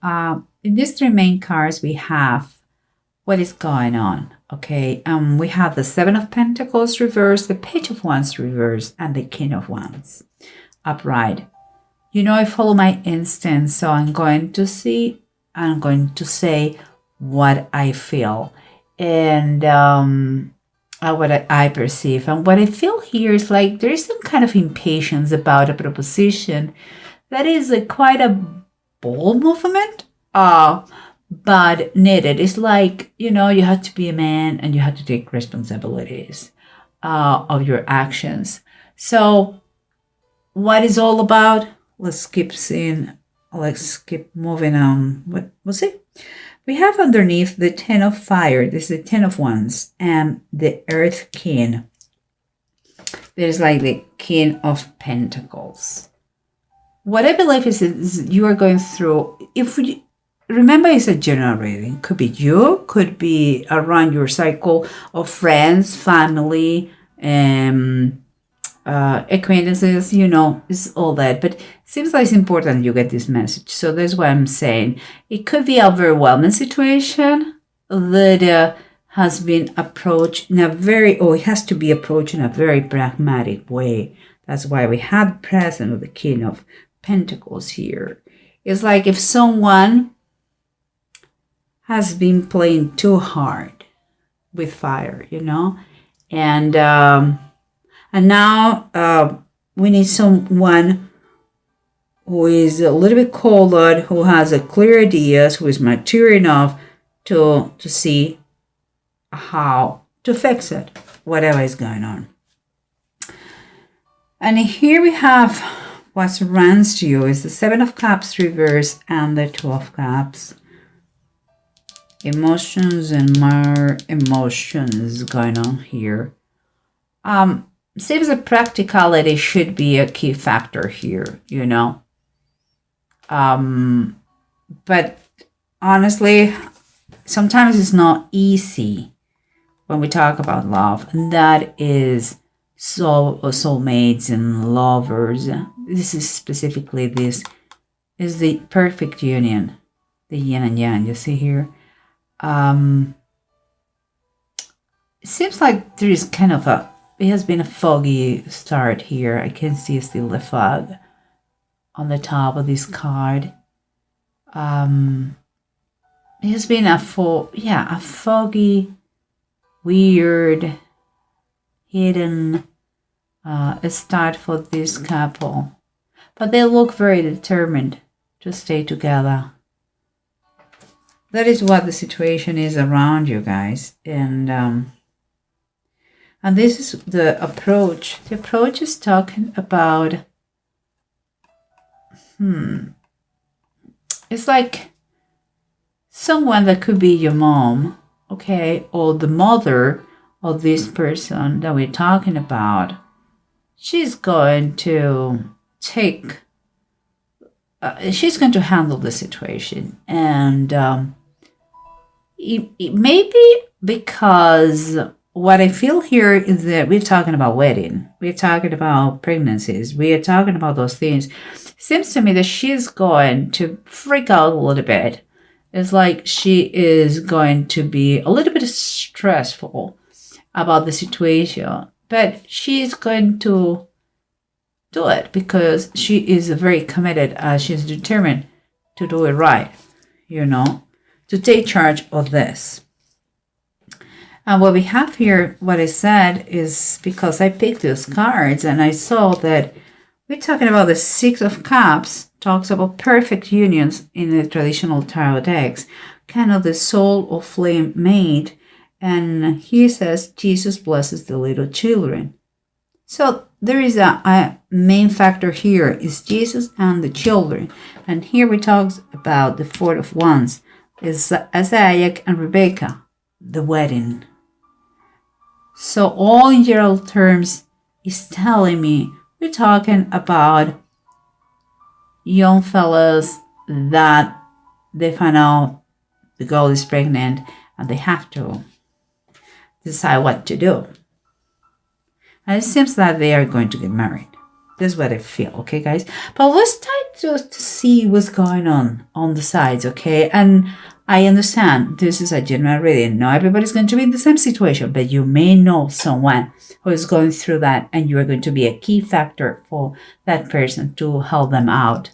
In these three main cards, we have what is going on. Okay, we have the Seven of Pentacles reversed, the Page of Wands reversed, and the King of Wands upright. You know, I follow my instinct, so I'm going to say what I feel and what I perceive. And what I feel here is like there is some kind of impatience about a proposition that is quite a bold movement, but needed. It's like, you know, you have to be a man and you have to take responsibilities of your actions. So what is all about? Let's keep moving on. What was it? We have underneath the Ten of Fire. This is the Ten of Wands and the Earth King. There's like the King of Pentacles. What I believe is you are going through, remember, it's a general reading. Could be you, could be around your cycle of friends, family, acquaintances, you know, it's all that. But it seems like it's important you get this message. So that's why I'm saying it could be a overwhelming situation that has been approached in it has to be approached in a very pragmatic way. That's why we have present of the King of Pentacles here. It's like if someone has been playing too hard with fire, you know, and now we need someone who is a little bit colder, who has a clear ideas, who is mature enough to see how to fix it, whatever is going on. And here we have what surrounds you is the Seven of Cups reversed and the Two of Cups. Emotions and more emotions going on here. Seems that practicality should be a key factor here, you know. But honestly, sometimes it's not easy when we talk about love, and that is soulmates and lovers. This is specifically this is the perfect union, the yin and yang. You see here. It seems like there is kind of it has been a foggy start here. I can see still the fog on the top of this card. It has been a foggy, weird, hidden start for this couple. But they look very determined to stay together. That is what the situation is around you guys. And this is the approach. The approach is talking about, it's like someone that could be your mom, okay, or the mother of this person that we're talking about. She's going to she's going to handle the situation. And it may be because what I feel here is that we're talking about wedding. We're talking about pregnancies. We are talking about those things. Seems to me that she's going to freak out a little bit. It's like she is going to be a little bit stressful about the situation. But she's going to do it because she is very committed. She's determined to do it right, you know, to take charge of this. And what we have here, what I said is because I picked these cards and I saw that we're talking about the Six of Cups, talks about perfect unions in the traditional tarot decks, kind of the soul of flame mate. And he says, Jesus blesses the little children. So there is a main factor here is Jesus and the children. And here we talk about the Four of Wands, is Isaac and Rebecca, the wedding. So all in general terms is telling me we're talking about young fellas that they find out the girl is pregnant and they have to decide what to do. And it seems that they are going to get married. This is what I feel, okay, guys? But let's try to see what's going on the sides, okay? And I understand this is a general reading. Not everybody's going to be in the same situation, but you may know someone who is going through that, and you are going to be a key factor for that person to help them out,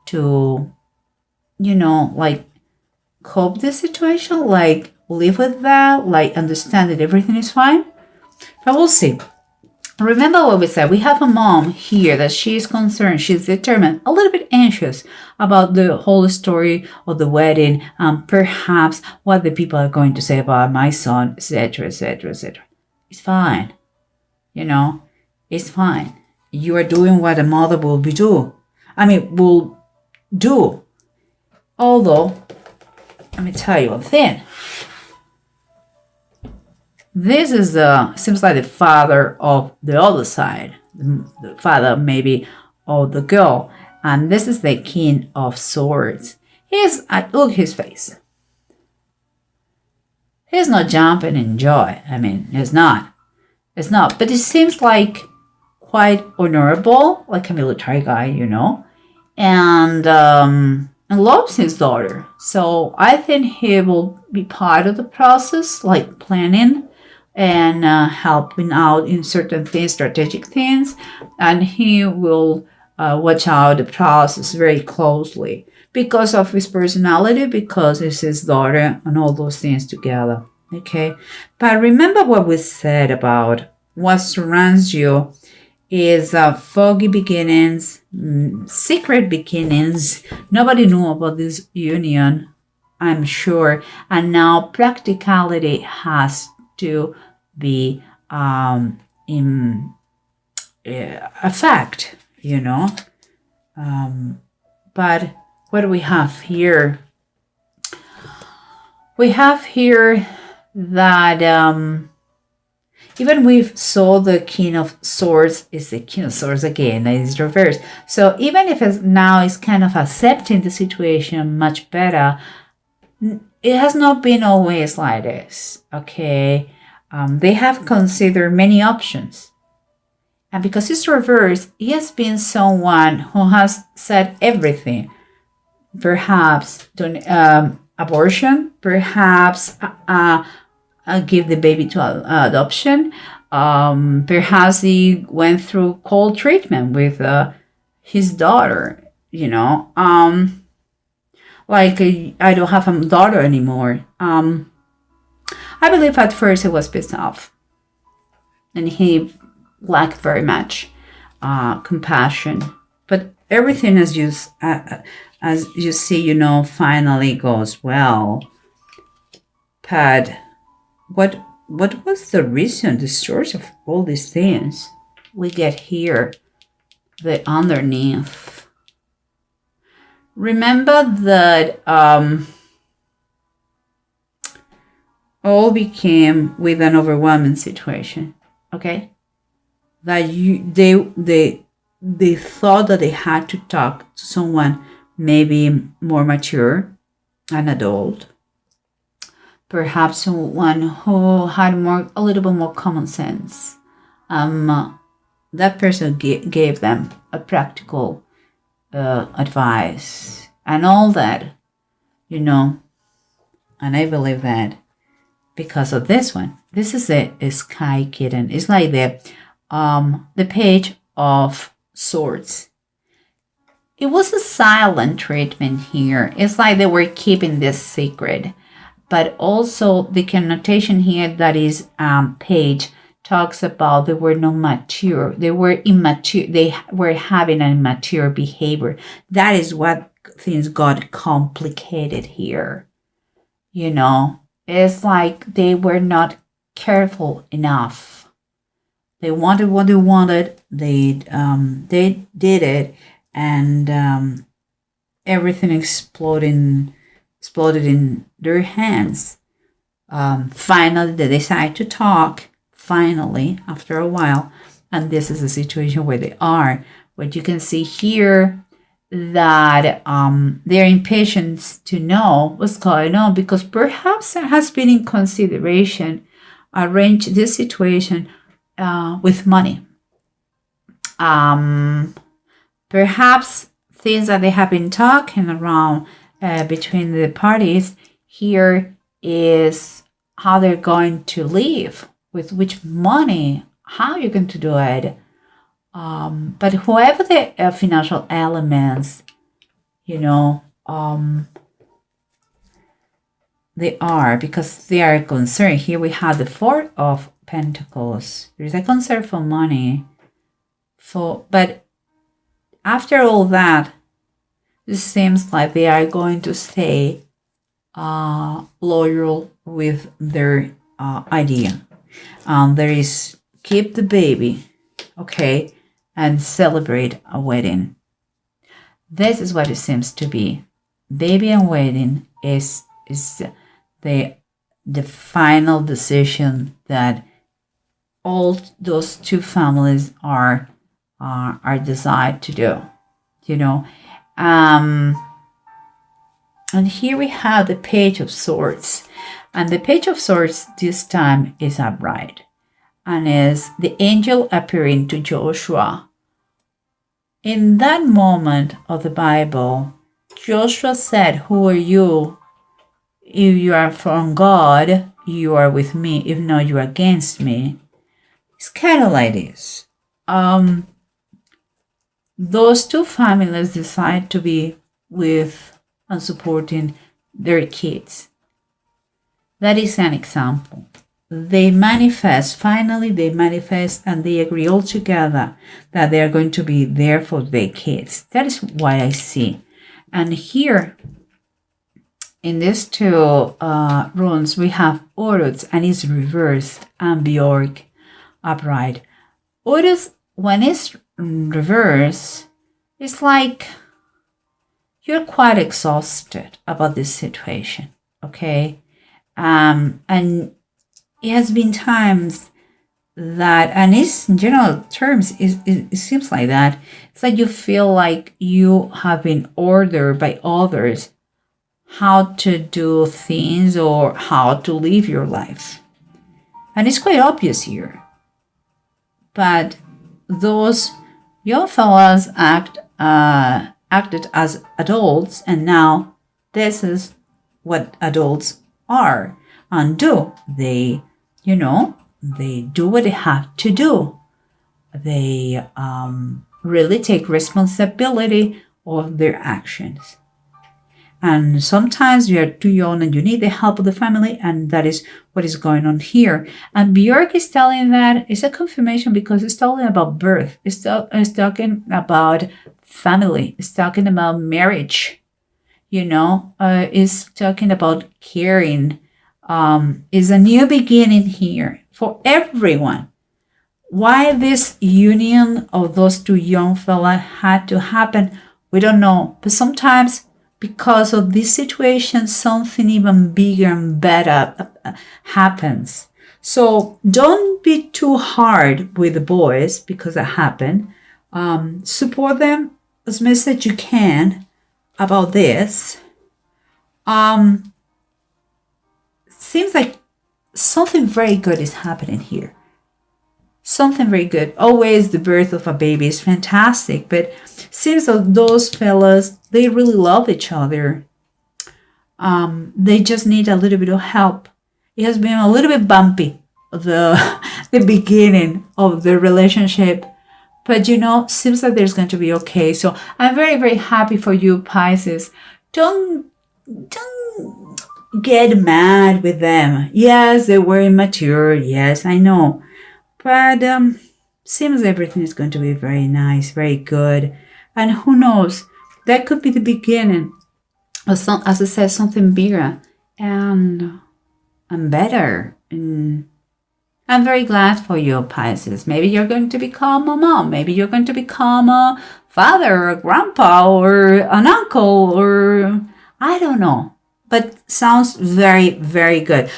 to, like, cope the situation, like live with that, like understand that everything is fine. But we'll see. Remember what we said. We have a mom here that she is concerned, she's determined, a little bit anxious about the whole story of the wedding, perhaps what the people are going to say about my son, etc., etc., etc. It's fine. It's fine. You are doing what a mother will do. Although, let me tell you one thing. This is seems like the father of the other side, the father maybe of the girl, and this is the King of Swords. Look his face. He's not jumping in joy. He's not. It's not. But it seems like quite honorable, like a military guy, and loves his daughter. So I think he will be part of the process, like planning and helping out in certain things, strategic things, and he will watch out the process very closely because of his personality, because it's his daughter, and all those things together. Okay, but remember what we said about what surrounds you is foggy beginnings, secret beginnings. Nobody knew about this union, I'm sure, and now practicality has to be in a fact, but what do we have here? We have here that even we saw the King of Swords is the King of Swords again, and it's reversed. So even if now it's kind of accepting the situation much better, it has not been always like this, okay? They have considered many options. And because it's reversed, he has been someone who has said everything. Perhaps abortion, perhaps give the baby to adoption. Perhaps he went through cold treatment with his daughter, like I don't have a daughter anymore. I believe at first he was pissed off, and he lacked very much compassion. But everything, as you see, finally goes well. But what was the reason, the source of all these things? We get here, the underneath. Remember that all became with an overwhelming situation, okay? That they thought that they had to talk to someone maybe more mature, an adult, perhaps someone who had a little bit more common sense. That person gave them a practical advice and all that, and I believe that because of this one. This is a Sky Kitten. It's like the Page of Swords. It was a silent treatment here. It's like they were keeping this secret. But also the connotation here that is Page talks about they were not mature. They were immature. They were having an immature behavior. That is what things got complicated here. It's like they were not careful enough. They wanted what they wanted. They did it, and everything exploded in their hands. Finally, they decide to talk. Finally, after a while, and this is the situation where they are. What you can see here, that they're impatient to know what's going on, because perhaps there has been in consideration arrange this situation with money. Um, Perhaps things that they have been talking around between the parties here is how they're going to live, with which money, how you're going to do it. But whoever the financial elements, you know, they are, because they are concerned. Here we have the Four of Pentacles. There is a concern for money. But after all that, it seems like they are going to stay loyal with their idea. There is keep the baby, okay, and celebrate a wedding. This is what it seems to be. Baby and wedding is the final decision that all those two families are desired to do, you know. And here we have the Page of Swords, and the Page of Swords this time is upright, and is the angel appearing to Joshua. In that moment of the Bible, Joshua said, "Who are you? If you are from God, you are with me. If not, you are against me." It's kind of like this. Those two families decide to be with and supporting their kids. That is an example. They manifest, finally they manifest, and they agree all together that they are going to be there for their kids. That is what I see. And here, in these two runes, we have Horus, and it's reversed, and Bjork upright. Horus, when it's reversed, it's like you're quite exhausted about this situation, okay? And it has been times that, and it's in general terms, it seems like that. It's like you feel like you have been ordered by others how to do things or how to live your life. And it's quite obvious here. But those young fellas acted as adults, and now this is what adults are and do. They, they do what they have to do. They really take responsibility of their actions. And sometimes you are too young and you need the help of the family, and that is what is going on here. And Björk is telling that it's a confirmation because it's talking about birth. It's talking about family. It's talking about marriage. It's talking about caring. Is a new beginning here for everyone. Why this union of those two young fellas had to happen, we don't know. But sometimes, because of this situation, something even bigger and better happens. So don't be too hard with the boys because that happened. Support them as much as you can about this. Seems like something very good is happening here. Something very good. Always the birth of a baby is fantastic, but seems that those fellas, they really love each other. They just need a little bit of help. It has been a little bit bumpy, the beginning of the relationship, but seems like there's going to be okay. So I'm very, very happy for you, Pisces. Don't get mad with them. Yes, they were immature. Yes, I know. But seems everything is going to be very nice, very good. And who knows, that could be the beginning of as I said, something bigger and better. And I'm very glad for you, Pisces. Maybe you're going to become a mom. Maybe you're going to become a father or a grandpa or an uncle, or I don't know. But sounds very, very good.